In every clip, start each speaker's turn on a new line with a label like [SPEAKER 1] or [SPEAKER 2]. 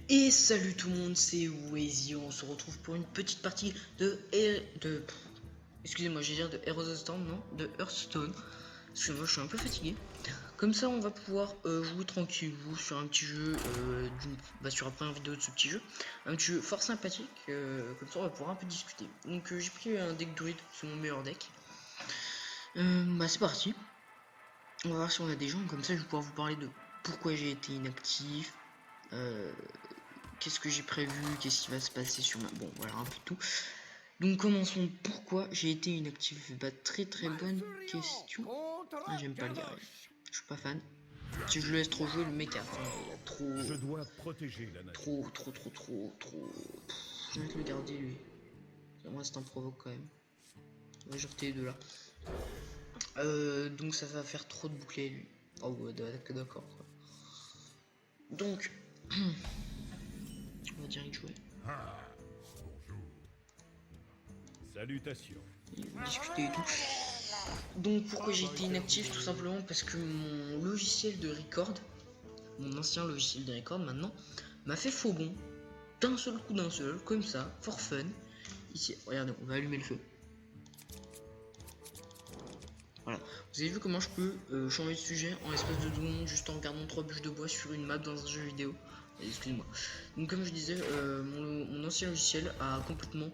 [SPEAKER 1] Et salut tout le monde, c'est Wazy, on se retrouve pour une petite partie excusez-moi, j'ai dire de Heroes of the Storm, non, de Hearthstone. Parce que moi je suis un peu fatigué. Comme ça on va pouvoir jouer tranquille sur un petit jeu, sur la première vidéo de ce petit jeu. Un petit jeu fort sympathique, comme ça on va pouvoir un peu discuter. Donc j'ai pris un deck druide, c'est mon meilleur deck. C'est parti. On va voir si on a des gens, comme ça je vais pouvoir vous parler de pourquoi j'ai été inactif. Qu'est-ce que j'ai prévu, qu'est-ce qui va se passer sur ma... Bon, voilà, un peu tout. Donc, commençons. Pourquoi j'ai été inactif? Bah, très bonne question. Ah, j'aime pas le guerrier. Je suis pas fan. Si je le laisse trop jouer, le mec a il a trop...
[SPEAKER 2] Je dois protéger la nation.
[SPEAKER 1] Trop... Je vais mettre le garder, lui. Moi, c'est un provoque, quand même. On va jeter les deux, là. Donc, ça va faire trop de boucliers, lui. Oh, ouais, d'accord, quoi. Donc... on va direct jouer.
[SPEAKER 2] Ah, bonjour. Salutations.
[SPEAKER 1] Discuter et tout. Donc pourquoi j'ai été inactif? Tout simplement parce que mon logiciel de record, mon ancien logiciel de record maintenant, m'a fait faux bond d'un seul coup, comme ça, for fun. Ici, regardez, on va allumer le feu. Voilà, vous avez vu comment je peux changer de sujet en l'espace de 2 secondes juste en regardant 3 bûches de bois sur une map dans un jeu vidéo. Excusez-moi. Donc comme je disais, mon ancien logiciel a complètement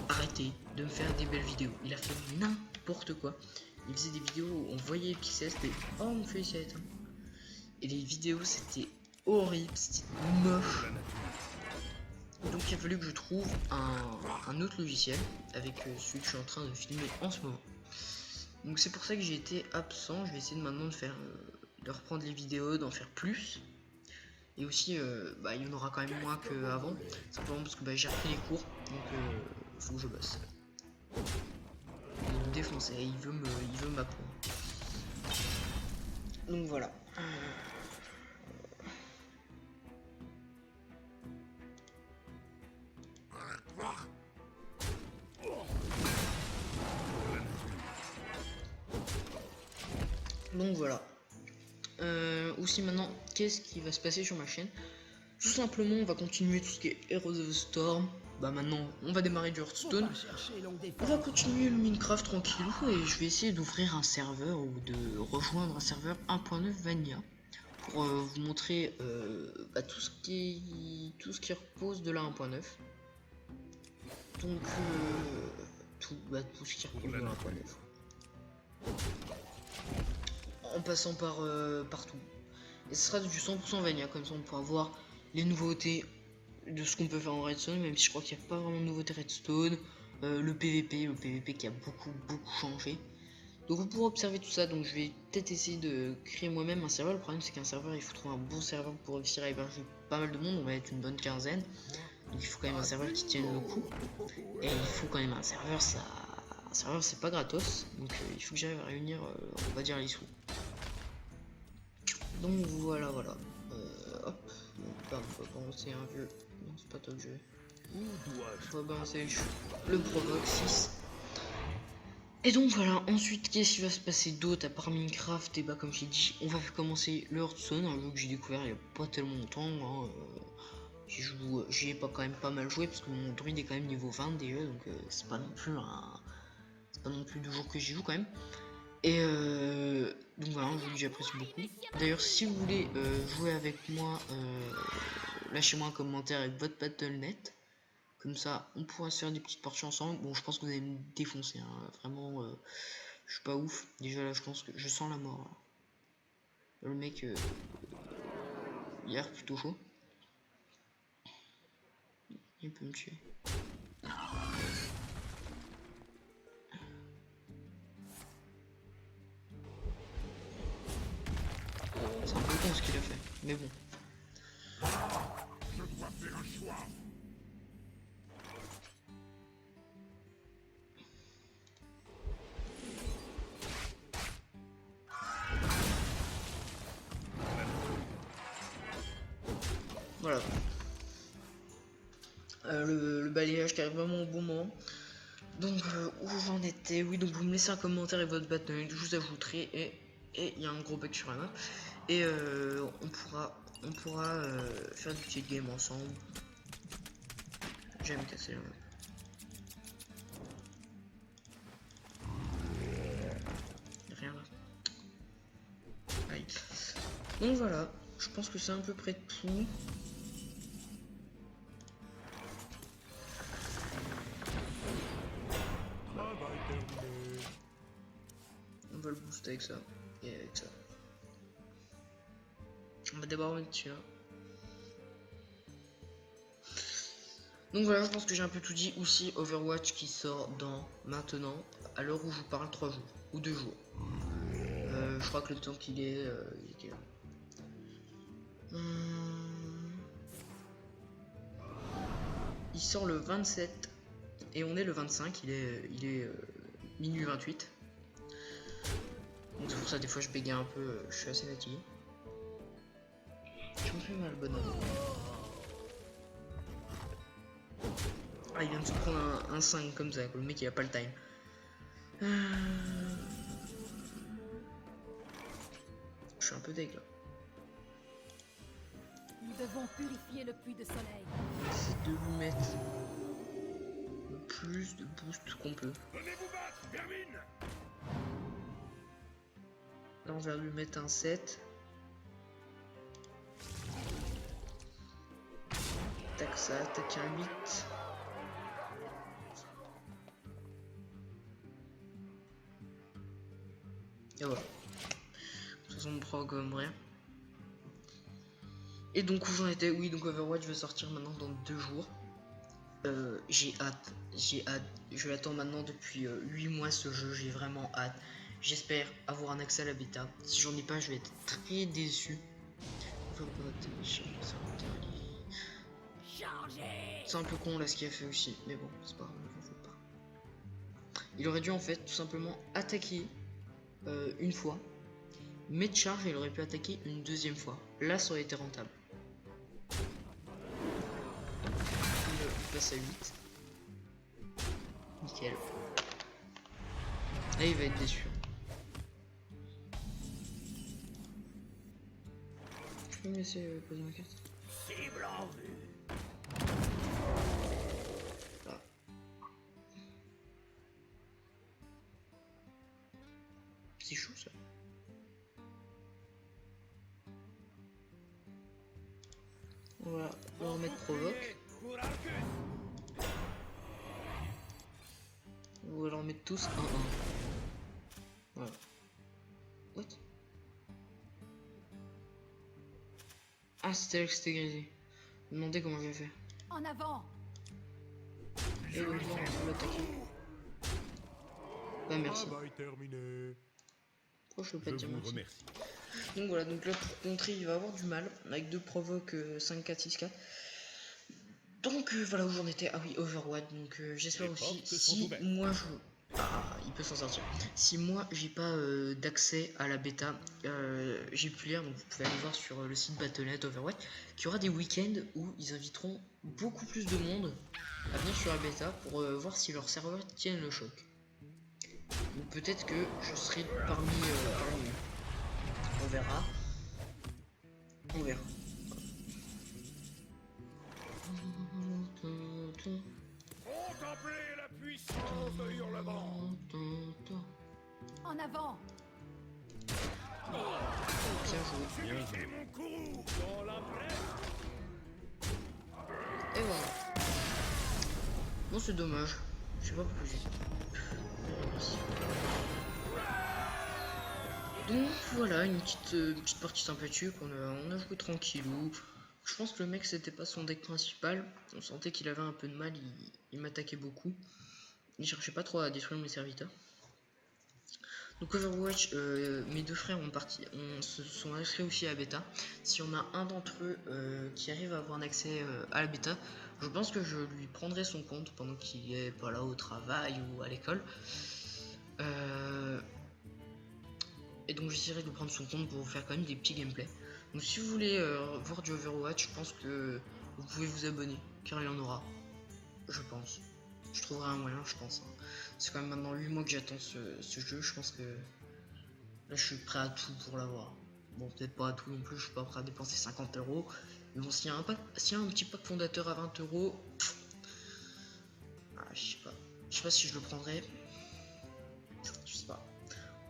[SPEAKER 1] arrêté de me faire des belles vidéos. Il a fait n'importe quoi. Il faisait des vidéos où on voyait les pixels, c'était oh mon feuillette. Et les vidéos c'était horrible, c'était moche. Donc il a fallu que je trouve un autre logiciel avec celui que je suis en train de filmer en ce moment. Donc c'est pour ça que j'ai été absent. Je vais essayer de maintenant de reprendre les vidéos, d'en faire plus. Et aussi, il y en aura quand même moins qu'avant. Simplement parce que j'ai repris les cours. Donc faut que je bosse. Il me défonçait, il veut m'apprendre. Donc voilà. Donc voilà. Aussi maintenant, qu'est-ce qui va se passer sur ma chaîne? Tout simplement, on va continuer tout ce qui est Heroes of the Storm. Bah maintenant, on va démarrer du Hearthstone. On va continuer le Minecraft tranquille et je vais essayer d'ouvrir un serveur ou de rejoindre un serveur 1.9 Vanilla pour vous montrer tout ce qui repose de la 1.9. Donc tout ce qui repose de la 1.9. En passant par partout. Et ce sera du 100% Vanilla, comme ça on pourra voir les nouveautés de ce qu'on peut faire en Redstone, même si je crois qu'il n'y a pas vraiment de nouveauté Redstone. Le PVP qui a beaucoup changé. Donc vous pourrez observer tout ça, donc je vais peut-être essayer de créer moi-même un serveur. Le problème c'est qu'un serveur, il faut trouver un bon serveur pour réussir à héberger pas mal de monde, on va être une bonne quinzaine. Donc il faut quand même un serveur qui tienne le coup. Et il faut quand même un serveur, un serveur c'est pas gratos, donc il faut que j'arrive à réunir, on va dire les sous. Donc voilà. Hop, on va balancer un vieux. Non, c'est pas toi que je vais. On va balancer le Provoque 6. Et donc voilà, ensuite qu'est-ce qui va se passer d'autre à part Minecraft? Et comme j'ai dit, on va commencer le Hearthstone, un jeu que j'ai découvert il y a pas tellement longtemps. Hein, j'y ai pas quand même pas mal joué parce que mon druide est quand même niveau 20 déjà, donc c'est pas non plus deux jours que j'y joue quand même. Et donc voilà, un jeu que j'apprécie beaucoup. D'ailleurs, si vous voulez jouer avec moi, lâchez-moi un commentaire avec votre Battle.net. Comme ça, on pourra se faire des petites parties ensemble. Bon, je pense que vous allez me défoncer. Hein. Vraiment, je suis pas ouf. Déjà là, je pense que je sens la mort. Là. Le mec, il a l'air plutôt chaud. Il peut me tuer. C'est un peu con ce qu'il a fait, mais bon.
[SPEAKER 2] Je dois faire un choix.
[SPEAKER 1] Voilà. Le balayage qui arrive vraiment au bon moment. Donc où j'en étais? Oui, donc vous me laissez un commentaire avec votre bâton, je vous ajouterai et il y a un gros bug sur la map et on pourra on pourra faire du petit game ensemble. J'aime casser la map. Rien là. Aïe. Donc voilà, je pense que c'est à peu près tout. On va le booster avec ça et avec ça. On va d'abord mettre celui-là. Donc voilà, je pense que j'ai un peu tout dit. Aussi Overwatch qui sort dans maintenant, à l'heure où je vous parle, 3 jours ou 2 jours. Je crois que le temps qu'il est, il est quelle heure? Il sort le 27 et on est le 25, il est minuit 28. Donc c'est pour ça des fois je bégaye un peu, je suis assez fatigué. Je me fais mal, bonhomme. Ah, il vient de se prendre un 5 comme ça, le mec il a pas le time. Je suis un peu deg là.
[SPEAKER 3] Nous devons purifier le puits de soleil.
[SPEAKER 1] C'est de lui mettre le plus de boost qu'on peut.
[SPEAKER 2] Venez vous battre, vermine.
[SPEAKER 1] Là on va lui mettre un 7. Tac, ça attaque un 8. Et voilà. De toute façon on prend comme rien. Et donc où j'en étais, oui, donc Overwatch va sortir maintenant dans 2 jours. J'ai hâte, je l'attends maintenant depuis 8 mois ce jeu, j'ai vraiment hâte. J'espère avoir un accès à la bêta. Si j'en ai pas, je vais être très déçu. C'est un peu con là ce qu'il a fait aussi, mais bon, c'est pas grave, on s'en fout pas. Il aurait dû en fait tout simplement attaquer une fois, mettre charge et il aurait pu attaquer une deuxième fois. Là ça aurait été rentable. Il passe à 8. Nickel. Là il va être déçu. Je peux me laisser poser ma carte.
[SPEAKER 2] Cible en vue.
[SPEAKER 1] Là. C'est chaud ça. On va leur mettre provoque. On va leur mettre tous 1-1. Voilà. What? Ah, c'était là que c'était grisé. Je me demandais comment j'ai fait.
[SPEAKER 3] En avant.
[SPEAKER 1] Et donc là, on peut l'attaquer. Bah merci.
[SPEAKER 2] Terminé.
[SPEAKER 1] Pourquoi je peux pas
[SPEAKER 2] Je
[SPEAKER 1] te dire
[SPEAKER 2] vous
[SPEAKER 1] merci?
[SPEAKER 2] remercie.
[SPEAKER 1] Donc voilà, donc là pour contrer il va avoir du mal avec 2 provoques 5-4-6-4. Donc voilà où j'en étais. Ah oui, Overwatch. Donc j'espère
[SPEAKER 2] Les
[SPEAKER 1] aussi
[SPEAKER 2] portes sont
[SPEAKER 1] si
[SPEAKER 2] ouvertes.
[SPEAKER 1] moi je... Ah, il peut s'en sortir. Si moi j'ai pas d'accès à la bêta, j'ai pu lire, donc vous pouvez aller voir sur le site Battle.net Overwatch, qu'il y aura des week-ends où ils inviteront beaucoup plus de monde à venir sur la bêta pour voir si leurs serveurs tiennent le choc. Donc peut-être que je serai parmi eux. On verra. On verra.
[SPEAKER 2] Contemplez la puissance de hurlement.
[SPEAKER 3] En avant.
[SPEAKER 1] Bien joué.
[SPEAKER 2] Bien joué. Mon courroux dans la plaie.
[SPEAKER 1] Et voilà. Bon, c'est dommage. Je sais pas pourquoi j'ai dit. Donc voilà, une petite partie sympathique. On a joué tranquillou. Je pense que le mec c'était pas son deck principal. On sentait qu'il avait un peu de mal. Il m'attaquait beaucoup. Il cherchait pas trop à détruire mes serviteurs. Donc Overwatch, mes 2 frères se sont inscrits aussi à la bêta. Si on a un d'entre eux qui arrive à avoir un accès à la bêta, je pense que je lui prendrai son compte pendant qu'il est pas là au travail ou à l'école. Et donc j'essaierai de prendre son compte pour vous faire quand même des petits gameplays. Donc si vous voulez voir du Overwatch, je pense que vous pouvez vous abonner, car il y en aura, je pense. Je trouverai un moyen, je pense. Hein. C'est quand même maintenant 8 mois que j'attends ce jeu, je pense que là je suis prêt à tout pour l'avoir. Bon, peut-être pas à tout non plus, je suis pas prêt à dépenser 50 euros. Mais bon, s'il y a un petit pack fondateur à 20 euros, je sais pas. Je sais pas si je le prendrais. Je sais pas.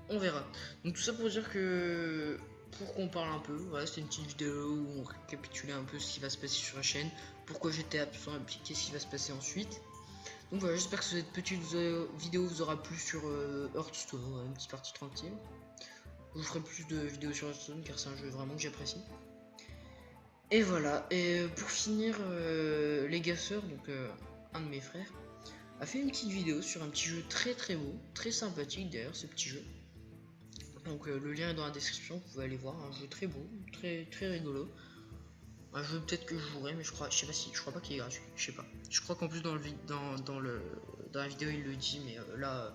[SPEAKER 1] On verra. Donc tout ça pour dire que pour qu'on parle un peu, voilà, c'était une petite vidéo où on récapitulait un peu ce qui va se passer sur la chaîne, pourquoi j'étais absent et puis qu'est-ce qui va se passer ensuite. Donc voilà, j'espère que cette petite vidéo vous aura plu sur Hearthstone, une petite partie tranquille. Je vous ferai plus de vidéos sur Hearthstone car c'est un jeu vraiment que j'apprécie. Et voilà, et pour finir, les gasseurs, donc un de mes frères, a fait une petite vidéo sur un petit jeu très beau, très sympathique d'ailleurs ce petit jeu. Donc le lien est dans la description, vous pouvez aller voir, un jeu très beau, très rigolo. Un jeu peut-être que je jouerai, mais je crois pas qu'il est gratuit, je sais pas. Je crois qu'en plus dans la vidéo il le dit, mais là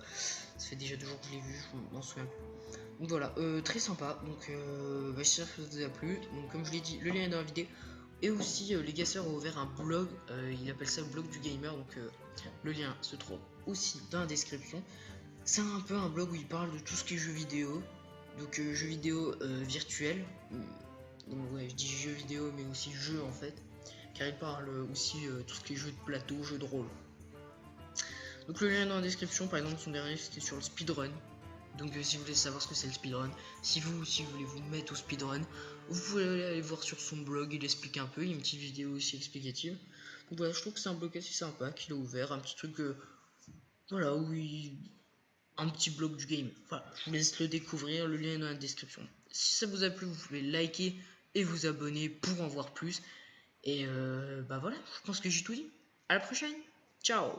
[SPEAKER 1] ça fait déjà 2 jours que je l'ai vu, je m'en souviens plus. Donc voilà, très sympa, donc j'espère que ça vous a plu. Donc comme je l'ai dit, le lien est dans la vidéo. Et aussi les gasseurs ont ouvert un blog, il appelle ça le blog du gamer, donc le lien se trouve aussi dans la description. C'est un peu un blog où il parle de tout ce qui est jeux vidéo, donc jeux vidéo virtuels. Donc ouais, je dis jeux vidéo mais aussi jeux en fait, car il parle aussi tout ce qui est jeux de plateau, jeux de rôle. Donc le lien est dans la description. Par exemple son dernier c'était sur le speedrun. Donc si vous voulez savoir ce que c'est le speedrun, si vous voulez vous mettre au speedrun, vous pouvez aller voir sur son blog, il explique un peu, il y a une petite vidéo aussi explicative. Donc voilà, je trouve que c'est un blog assez sympa qu'il a ouvert, un petit truc voilà, où un petit blog du game. Voilà, je vous laisse le découvrir, le lien est dans la description. Si ça vous a plu, vous pouvez liker et vous abonner pour en voir plus. Et bah voilà, je pense que j'ai tout dit. À la prochaine, ciao.